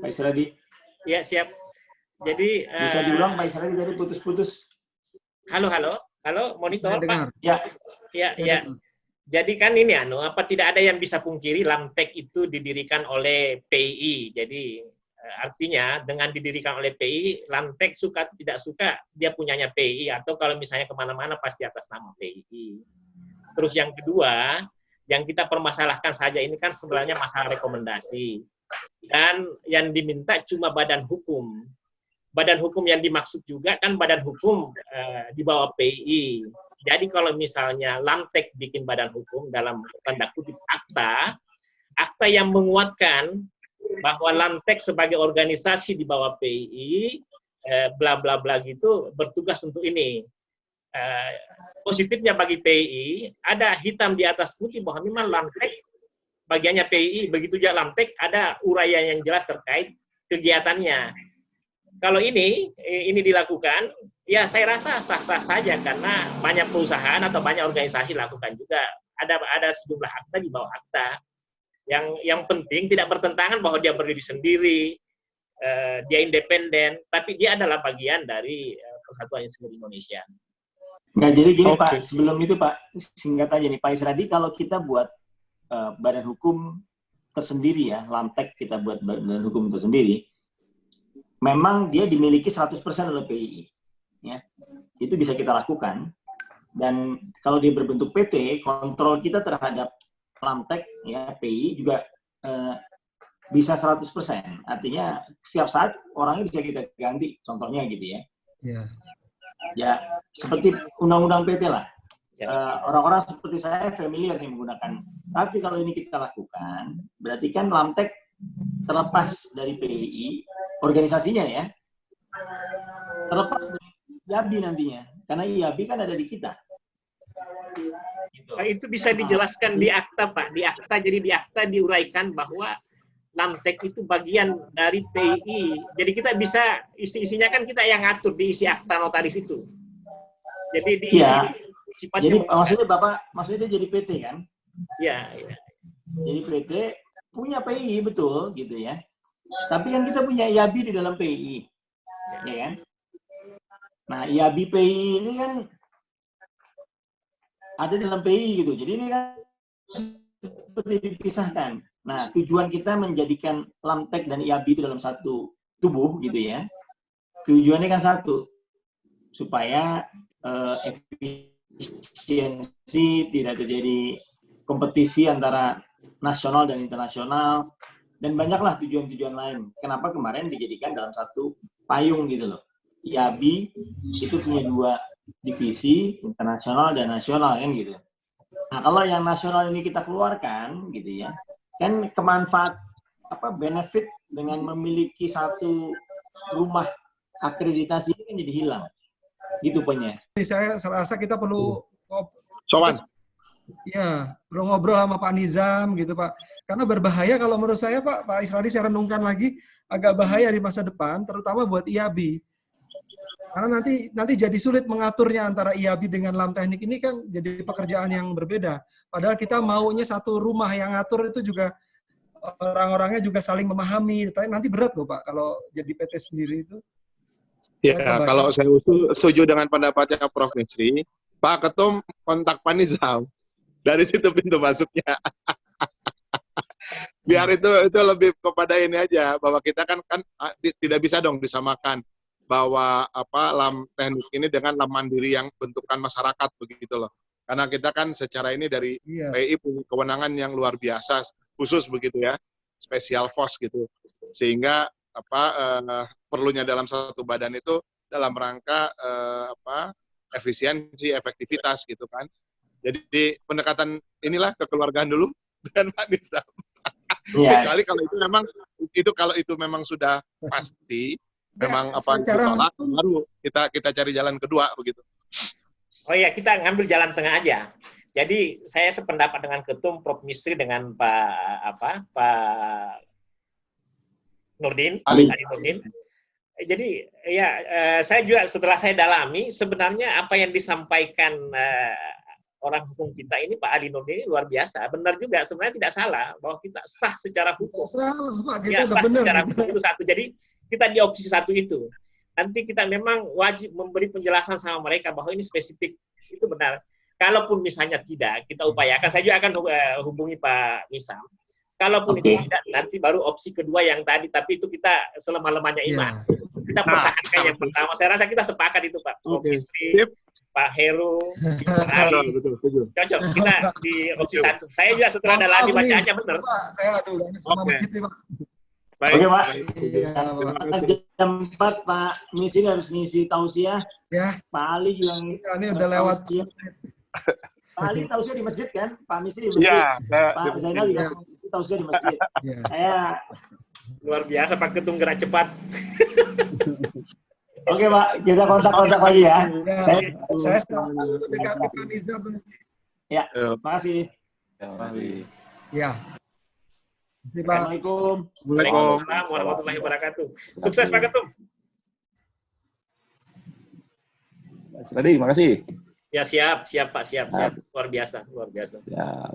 Pak Isradi. Ya, siap. Jadi bisa diulang Pak Isradi, jadi putus-putus. Halo, monitor Pak. Ya. Ya. Jadi kan ini tidak ada yang bisa pungkiri Lamtek itu didirikan oleh PII. Jadi artinya dengan didirikan oleh PII, Lamtek suka atau tidak suka dia punyanya PII, atau kalau misalnya kemana-mana pasti atas nama PII. Terus yang kedua, yang kita permasalahkan saja ini kan sebenarnya masalah rekomendasi. Dan yang diminta cuma badan hukum. Badan hukum yang dimaksud juga kan badan hukum di bawah PII. Jadi kalau misalnya Lamtek bikin badan hukum dalam tanda kutip akta yang menguatkan bahwa Lamtek sebagai organisasi di bawah PII, bla bla bla gitu, bertugas untuk ini. Positifnya bagi PII, ada hitam di atas putih bahwa memang Lamtek bagiannya PII, begitu juga Lamtek ada uraian yang jelas terkait kegiatannya. Kalau ini dilakukan, ya saya rasa sah-sah saja karena banyak perusahaan atau banyak organisasi lakukan juga. Ada sejumlah akta di bawah akta. Yang penting tidak bertentangan bahwa dia berdiri sendiri, dia independen, tapi dia adalah bagian dari Persatuan Insinyur Indonesia. Nah, jadi gini Pak, sebelum itu Pak, singkat aja nih Pak Isradi, kalau kita buat badan hukum tersendiri ya, Lamtek kita buat badan hukum tersendiri, memang dia dimiliki 100% oleh PII. Ya. Itu bisa kita lakukan. Dan kalau dia berbentuk PT, kontrol kita terhadap Lamtek, ya, PII juga bisa 100%. Artinya setiap saat orangnya bisa kita ganti, contohnya gitu ya. Ya, seperti undang-undang PT lah. Orang-orang seperti saya familiar nih menggunakan. Tapi kalau ini kita lakukan, berarti kan Lamtek terlepas dari PII, organisasinya ya, terlepas dari IABI nantinya, karena IABI kan ada di kita. Gitu. Nah, itu bisa dijelaskan di akta Pak, jadi di akta diuraikan bahwa Lamtek itu bagian dari PII, jadi kita bisa isinya kan kita yang ngatur di isi akta notaris itu. Jadi diisi ya, jadi maksudnya Bapak, maksudnya jadi PT kan? Ya. Jadi PT punya PII betul gitu ya. Tapi kan kita punya IABI di dalam PII, ya kan? Nah, IABI PII ini kan ada dalam PII gitu. Jadi ini kan seperti dipisahkan. Nah, tujuan kita menjadikan Lamtek dan IABI itu dalam satu tubuh gitu ya. Tujuannya kan satu, supaya efisiensi, tidak terjadi kompetisi antara nasional dan internasional. Dan banyaklah tujuan-tujuan lain. Kenapa kemarin dijadikan dalam satu payung gitu loh. IABI itu punya 2 divisi, internasional dan nasional kan gitu. Nah, kalau yang nasional ini kita keluarkan gitu ya, kan benefit dengan memiliki satu rumah akreditasi ini kan jadi hilang. Gitu punya. Saya rasa kita perlu perlu ngobrol sama Pak Nizam gitu Pak. Karena berbahaya kalau menurut saya Pak Isradi, saya renungkan lagi, agak bahaya di masa depan, terutama buat IABI. Karena nanti jadi sulit mengaturnya antara IABI dengan Lamteknik ini kan jadi pekerjaan yang berbeda. Padahal kita maunya satu rumah yang ngatur itu juga orang-orangnya juga saling memahami. Tapi nanti berat loh Pak kalau jadi PT sendiri itu. Ya, kalau saya setuju dengan pendapatnya Prof. Misri, Pak Ketum kontak Pak Nizam. Dari situ pintu masuknya. Biar itu lebih kepada ini aja, bahwa kita kan tidak bisa dong disamakan bahwa Lamteknik ini dengan Lam Mandiri yang bentukan masyarakat begitu loh. Karena kita kan secara ini dari PII punya kewenangan yang luar biasa, khusus begitu ya, special force gitu. Sehingga perlunya dalam satu badan itu dalam rangka efisiensi, efektivitas gitu kan. Jadi pendekatan inilah kekeluargaan dulu dengan Pak Nizam. Kecuali kalau itu memang sudah pasti, memang ditolak, baru kita cari jalan kedua begitu. Oh iya, kita ngambil jalan tengah aja. Jadi saya sependapat dengan Ketum Prof. Misri dengan Pak Nurdin, Ali Nurdin. Jadi ya saya juga setelah saya dalami sebenarnya apa yang disampaikan orang hukum kita ini, Pak Ali Nurdin ini luar biasa. Benar juga, sebenarnya tidak salah bahwa kita sah secara hukum. Salah, Pak. Kita Ya, udah sah benar. secara Gitu. hukum itu satu. Jadi kita di opsi satu itu. Nanti kita memang wajib memberi penjelasan sama mereka bahwa ini spesifik, itu benar. Kalaupun misalnya tidak, kita upayakan. Saya juga akan hubungi Pak Misam. Kalaupun itu tidak, nanti baru opsi kedua yang tadi. Tapi itu kita selemah-lemahnya iman. Kita pertahankan yang pertama. Saya rasa kita sepakat itu, Pak. Profesi, Pak Heru, Pak Ali. Cocok. Kita di opsi satu. Saya juga setelah dalami bacaannya benar. Pak, saya aduh sama masjid nih, Pak. Baik. Oke, Pak. Iya, Pak. Jam 4 Pak Misri harus ngisi tausiah. Ya, Pak Ali juga ini udah lewat. tausiah. Pak Ali tausiah di masjid kan? Pak Misri di masjid. Iya, Pak Zainal juga tausiah di masjid. Ya. Saya Luar biasa Pak Ketum, gerak cepat. oke Pak, kita kontak-kontak lagi ya. Ya, saya selalu mendekati Pak Nizam. Ya, makasih. Ya. Terima kasih, Pak. Assalamualaikum. Waalaikumsalam warahmatullahi wabarakatuh. Sukses Pak Ketum. Tadi, makasih. Ya siap Pak, siap. Luar biasa. Ya.